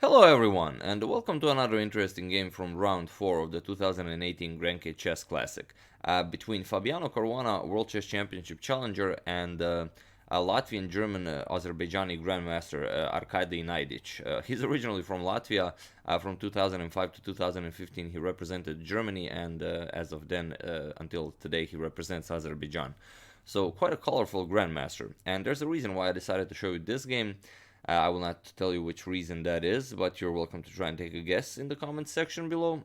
Hello everyone, and welcome to another interesting game from round 4 of the 2018 GRENKE Chess Classic between Fabiano Caruana, World Chess Championship Challenger, and a Latvian-German Azerbaijani Grandmaster Arkady Naiditsch. He's originally from Latvia. From 2005 to 2015 he represented Germany, and as of then until today he represents Azerbaijan. So quite a colorful Grandmaster, and there's a reason why I decided to show you this game. I will not tell you which reason that is, but you're welcome to try and take a guess in the comments section below.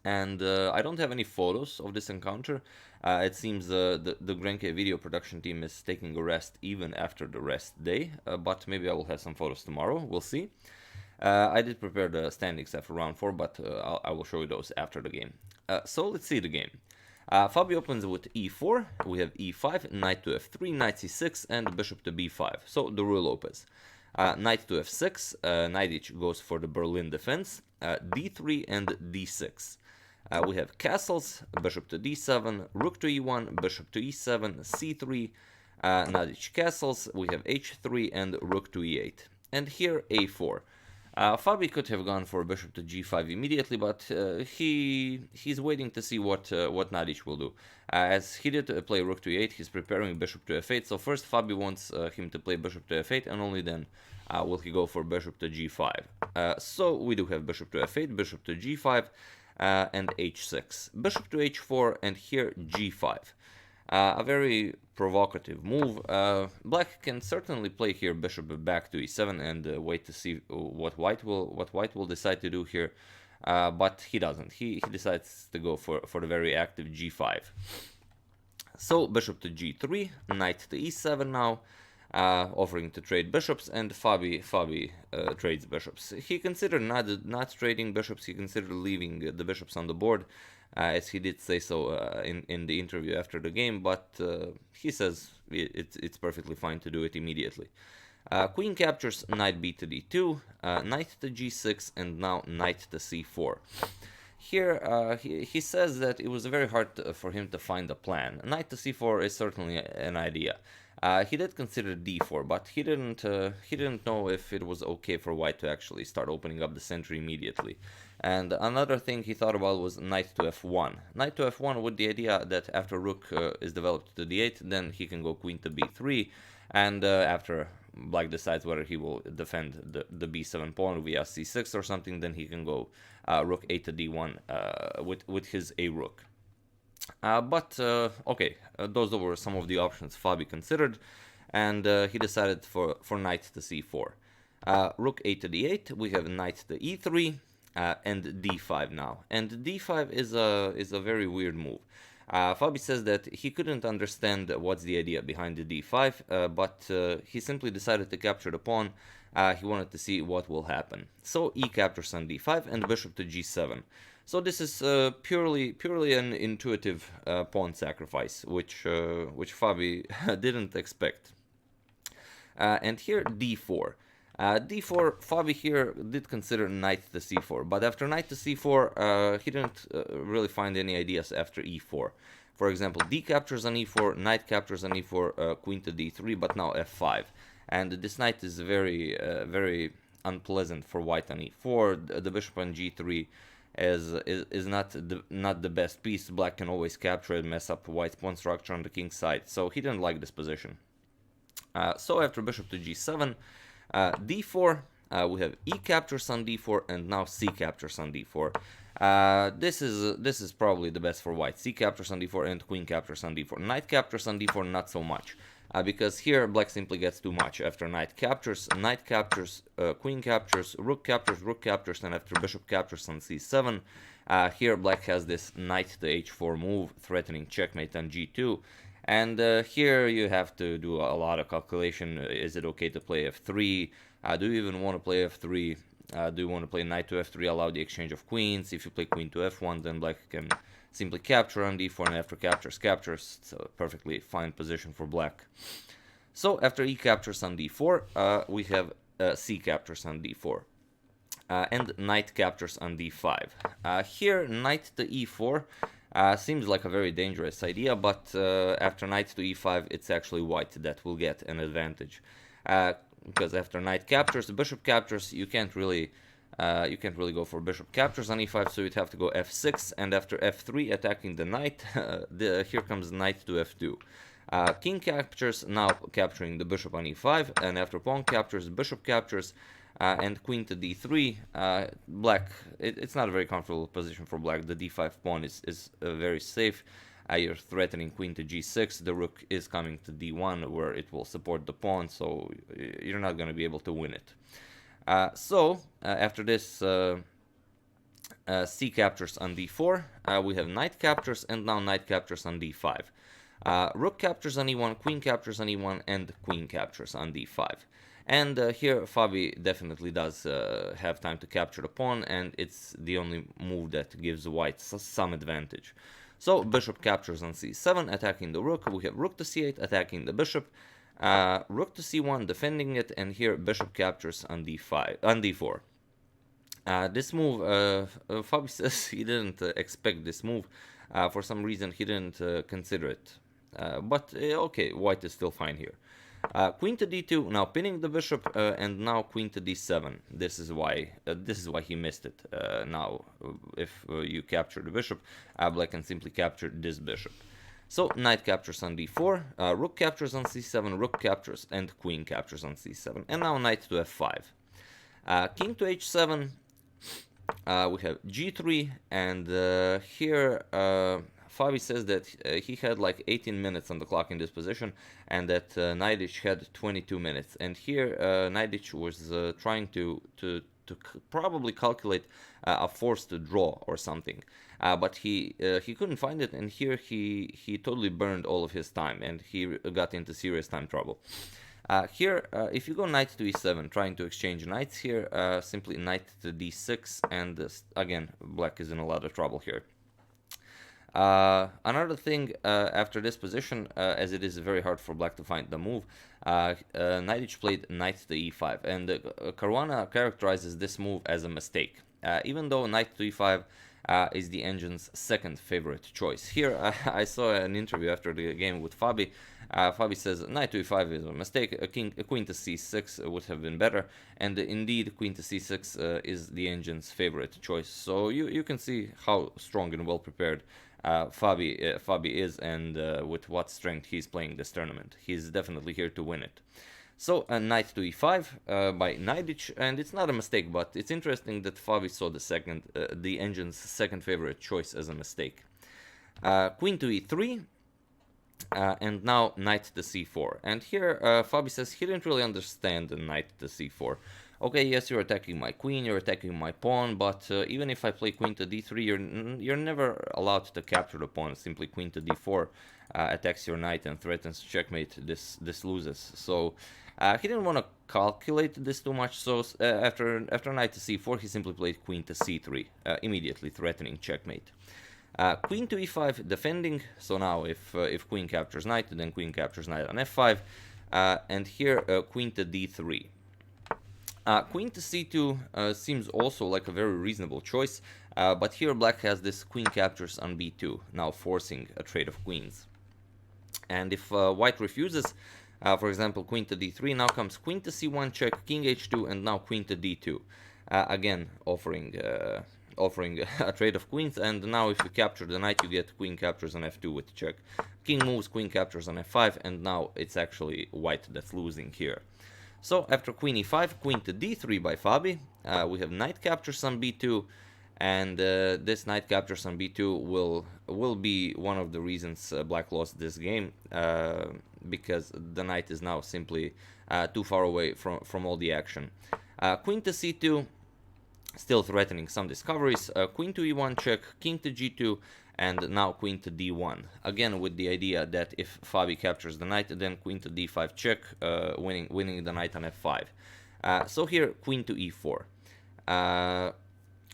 And I don't have any photos of this encounter. It seems the GRENKE video production team is taking a rest even after the rest day, but maybe I will have some photos tomorrow, we'll see. I did prepare the standings after round 4, but I will show you those after the game. So let's see the game. Fabi opens with e4, we have e5, knight to f3, knight c6, and bishop to b5, so the Ruy Lopez. Knight to f6, Naiditsch goes for the Berlin defense, d3 and d6. We have castles, bishop to d7, rook to e1, bishop to e7, c3, Naiditsch castles, we have h3 and rook to e8. And here a4. Fabi could have gone for bishop to g5 immediately, but he's waiting to see what Naiditsch will do. As he did play rook to e8, he's preparing bishop to f8. So first Fabi wants him to play bishop to f8, and only then will he go for bishop to g5. So we do have bishop to f8, bishop to g5, and h6, bishop to h4, and here g5. A very provocative move. Black can certainly play here bishop back to e7 and wait to see what white will decide to do here, but he doesn't. He decides to go for the very active g5. So bishop to g3, knight to e7 now, offering to trade bishops, and Fabi trades bishops. He considered not trading bishops. He considered leaving the bishops on the board, as he did say so in the interview after the game, but he says it's perfectly fine to do it immediately. Queen captures, knight b to d2, knight to g6, and now knight to c4. Here he says that it was very hard for him to find a plan. Knight to c4 is certainly an idea. He did consider d4, but he didn't know if it was okay for white to actually start opening up the center immediately. And another thing he thought about was knight to f1. Knight to f1 with the idea that after rook is developed to d8, then he can go queen to b3, and after black decides whether he will defend the b7 pawn via c6 or something, then he can go rook a to d1 with his a rook. Okay, those were some of the options Fabi considered, and he decided for knight to c4. Rook a to d8, we have knight to e3, and d5 now. And d5 is a very weird move. Fabi says that he couldn't understand what's the idea behind the d5, but he simply decided to capture the pawn. He wanted to see what will happen. So e captures on d5 and bishop to g7. So this is purely an intuitive pawn sacrifice, which Fabi didn't expect. And here d4. d4, Fabi here did consider knight to c4, but after knight to c4, he didn't really find any ideas after e4. For example, d captures on e4, knight captures on e4, queen to d3, but now f5. And this knight is very unpleasant for white on e4. The bishop on g3 is not the best piece. Black can always capture it, mess up white's pawn structure on the king's side, so he didn't like this position. So after bishop to g7, d4, we have e captures on d4, and now c captures on d4. This is probably the best for white. C captures on d4 and queen captures on d4. Knight captures on d4, not so much, because here black simply gets too much. After knight captures, queen captures, rook captures, and after bishop captures on c7, here black has this knight to h4 move, threatening checkmate on g2. And here you have to do a lot of calculation. Is it okay to play f3? Do you even want to play f3? Do you want to play knight to f3, allow the exchange of queens? If you play queen to f1, then black can simply capture on d4, and after captures. It's a perfectly fine position for black. So after e captures on d4, we have c captures on d4. And knight captures on d5. Here, knight to e4 seems like a very dangerous idea, but after knight to e5, it's actually white that will get an advantage. because after knight captures, bishop captures, you can't really go for bishop captures on e5, so you'd have to go f6, and after f3 attacking the knight, here comes knight to f2. King captures, now capturing the bishop on e5, and after pawn captures, bishop captures, and queen to d3. Black, it's not a very comfortable position for black. The d5 pawn is very safe. You're threatening queen to g6. The rook is coming to d1, where it will support the pawn, so you're not going to be able to win it. After this, c captures on d4. We have knight captures, and now knight captures on d5. Rook captures on e1, queen captures on e1, and queen captures on d5. And here Fabi definitely does have time to capture the pawn, and it's the only move that gives white some advantage. So bishop captures on c7, attacking the rook. We have rook to c8, attacking the bishop. Rook to c1, defending it, and here bishop captures on d4. This move, Fabi says he didn't expect this move. For some reason he didn't consider it. But okay, white is still fine here. Queen to d2, now pinning the bishop, and now queen to d7. This is why he missed it. Now, if you capture the bishop, black can simply capture this bishop. So knight captures on d4, rook captures on c7, rook captures, and queen captures on c7. And now knight to f5. King to h7. We have g3, and here Fabi says that he had like 18 minutes on the clock in this position, and that Naiditsch had 22 minutes. And here Naiditsch was trying to probably calculate a forced draw or something, but he couldn't find it, and here he totally burned all of his time, and he got into serious time trouble. Here, if you go knight to e7, trying to exchange knights here, simply knight to d6, and again, black is in a lot of trouble here. Another thing, after this position, as it is very hard for black to find the move, Naiditsch played knight to e5, and Caruana characterizes this move as a mistake, even though knight to e5 is the engine's second favorite choice. Here, I saw an interview after the game with Fabi. Fabi says knight to e5 is a mistake, a queen to c6 would have been better, and indeed queen to c6 is the engine's favorite choice. So you can see how strong and well prepared Fabi is, and with what strength he's playing this tournament. He's definitely here to win it. So knight to e5 by Naiditsch, and it's not a mistake, but it's interesting that Fabi saw the engine's second favorite choice as a mistake. Queen to e3, and now knight to c4. And here Fabi says he didn't really understand the knight to c4. Okay, yes, you're attacking my queen, you're attacking my pawn, but even if I play queen to d3, you're never allowed to capture the pawn. Simply queen to d4 attacks your knight and threatens checkmate. This loses. So he didn't want to calculate this too much. So after knight to c4, he simply played queen to c3, immediately threatening checkmate. Queen to e5, defending. So now if queen captures knight, then queen captures knight on f5, and here queen to d3. Queen to c2 seems also like a very reasonable choice, but here black has this queen captures on b2, now forcing a trade of queens. And if white refuses, for example, queen to d3, now comes queen to c1 check, king h2, and now queen to d2, again offering a trade of queens. And now if you capture the knight, you get queen captures on f2 with check, king moves, queen captures on f5, and now it's actually white that's losing here. So after queen e5, queen to d3 by Fabi, we have knight captures on b2, and this knight captures on b2 will be one of the reasons black lost this game, because the knight is now simply too far away from all the action. Queen to c2, still threatening some discoveries, queen to e1 check, king to g2, and now queen to d1, again with the idea that if Fabi captures the knight, then queen to d5 check, winning the knight on f5. So here queen to e4.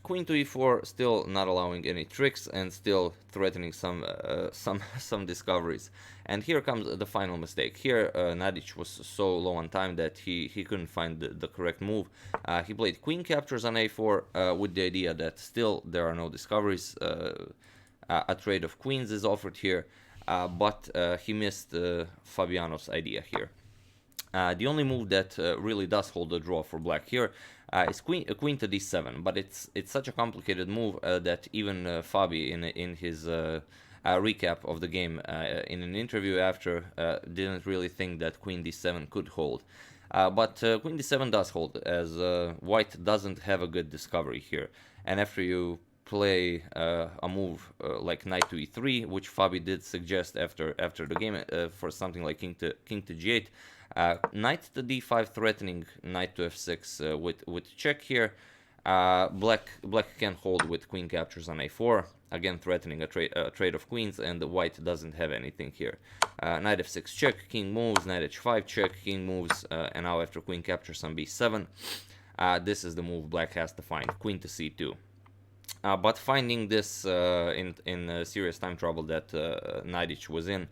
Queen to e4, still not allowing any tricks and still threatening some discoveries. And here comes the final mistake. Here Naiditsch was so low on time that he couldn't find the correct move. He played queen captures on a4 with the idea that still there are no discoveries. A trade of queens is offered here, but he missed Fabiano's idea here. The only move that really does hold the draw for black here is queen to d7, but it's such a complicated move that even Fabi in his recap of the game in an interview after didn't really think that queen d7 could hold. But queen d7 does hold, as white doesn't have a good discovery here. And after you play a move like knight to e3, which Fabi did suggest after the game for something like king to g8, knight to d5 threatening knight to f6 with check here. Black can hold with queen captures on a4, again threatening a trade of queens, and the white doesn't have anything here. Knight f6 check, king moves, knight h5 check, king moves, and now after queen captures on b7, this is the move black has to find, queen to c2. But finding this in serious time trouble that Naiditsch was in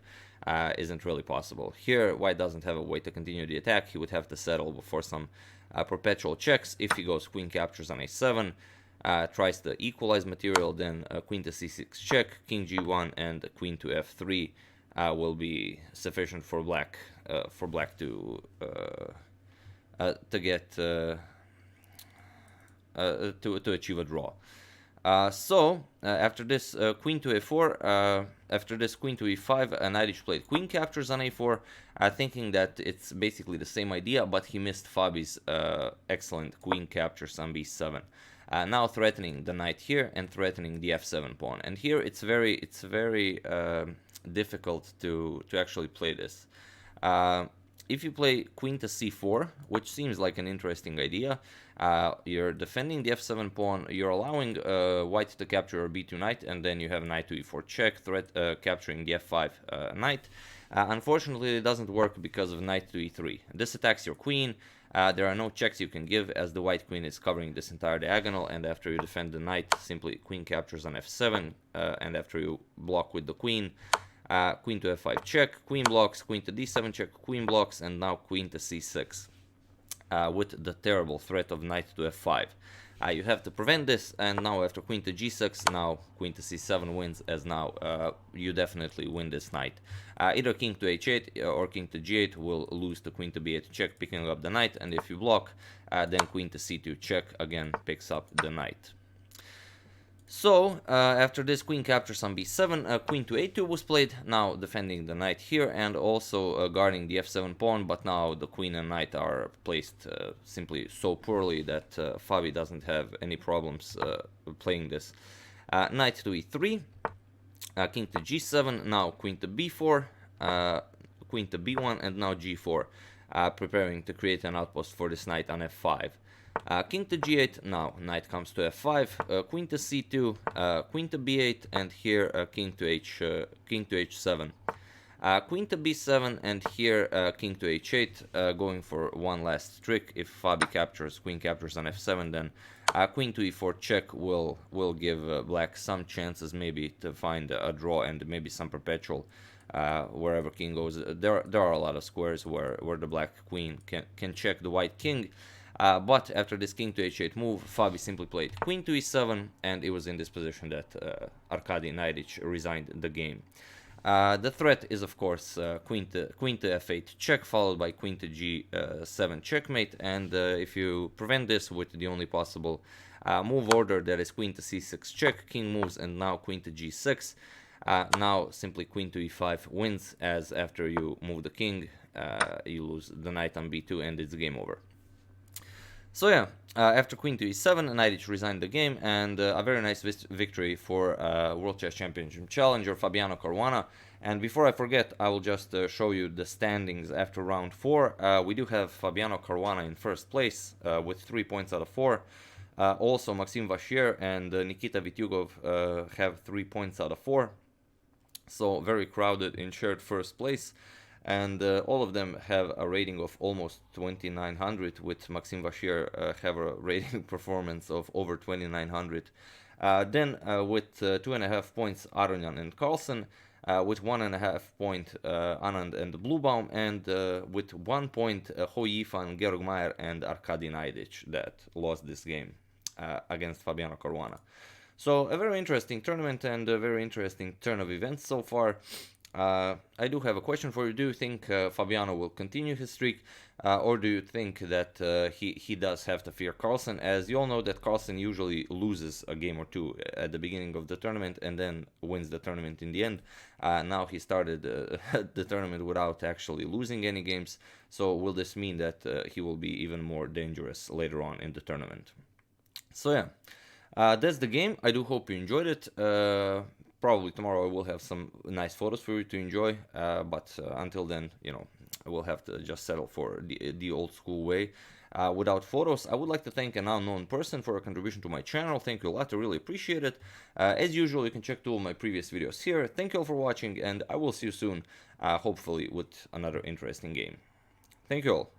isn't really possible. Here, white doesn't have a way to continue the attack. He would have to settle before some perpetual checks. If he goes queen captures on a7, tries to equalize material, then queen to c6 check, king g1, and queen to f3 will be sufficient for black to get to achieve a draw. After this queen to a4, after this queen to e5, Naiditsch played queen captures on a4, thinking that it's basically the same idea, but he missed Fabi's excellent queen captures on b7. Now threatening the knight here and threatening the f7 pawn. And here it's very difficult to actually play this. If you play queen to c4, which seems like an interesting idea, you're defending the f7 pawn, you're allowing white to capture a b2 knight, and then you have knight to e4 check, capturing the f5 knight. Unfortunately, it doesn't work because of knight to e3. This attacks your queen. There are no checks you can give, as the white queen is covering this entire diagonal, and after you defend the knight, simply queen captures on f7, and after you block with the queen, queen to f5 check, queen blocks, queen to d7 check, queen blocks, and now queen to c6 with the terrible threat of knight to f5. You have to prevent this, and now after queen to g6, now queen to c7 wins, as now you definitely win this knight. Either king to h8 or king to g8 will lose to queen to b8 check, picking up the knight, and if you block, then queen to c2 check again picks up the knight. So, after this queen captures on b7, queen to a2 was played, now defending the knight here and also guarding the f7 pawn, but now the queen and knight are placed simply so poorly that Fabi doesn't have any problems playing this. Knight to e3, king to g7, now queen to b4, queen to b1, and now g4, preparing to create an outpost for this knight on f5. King to g8, now knight comes to f5, queen to c2, queen to b8, and here king to h7, queen to b7, and here king to h8, going for one last trick. If Fabi captures, queen captures on f7, then queen to e4 check will give black some chances maybe to find a draw and maybe some perpetual wherever king goes. There are a lot of squares where the black queen can check the white king. But after this king to h8 move, Fabi simply played queen to e7, and it was in this position that Arkady Naiditsch resigned the game. The threat is, of course, queen to f8 check, followed by queen to g7 checkmate, and if you prevent this with the only possible move order, that is queen to c6 check, king moves, and now queen to g6, now simply queen to e5 wins, as after you move the king, you lose the knight on b2, and it's game over. So yeah, after queen to e7, Naiditsch resigned the game, and a very nice victory for World Chess Championship challenger Fabiano Caruana. And before I forget, I will just show you the standings after round 4. We do have Fabiano Caruana in first place with 3 points out of 4. Also, Maxime Vachier and Nikita Vityugov have 3 points out of 4. So very crowded in shared first place. And all of them have a rating of almost 2900, with Maxime Vachier have a rating performance of over 2900. Then with 2.5 points, Aronian and Carlsen, with 1.5 point, Anand and Bluebaum, and with 1 point, Hou Yifan, Georg Mayer, and Arkady Naiditsch that lost this game against Fabiano Caruana. So a very interesting tournament and a very interesting turn of events so far. I do have a question for you. Do you think Fabiano will continue his streak, or do you think that he does have to fear Carlsen? As you all know that Carlsen usually loses a game or two at the beginning of the tournament and then wins the tournament in the end. Now he started the tournament without actually losing any games, so will this mean that he will be even more dangerous later on in the tournament? So yeah, that's the game. I do hope you enjoyed it. Probably tomorrow I will have some nice photos for you to enjoy, but until then, you know, I will have to just settle for the old school way. Without photos, I would like to thank an unknown person for a contribution to my channel. Thank you a lot, I really appreciate it. As usual, you can check two of my previous videos here. Thank you all for watching, and I will see you soon, hopefully with another interesting game. Thank you all.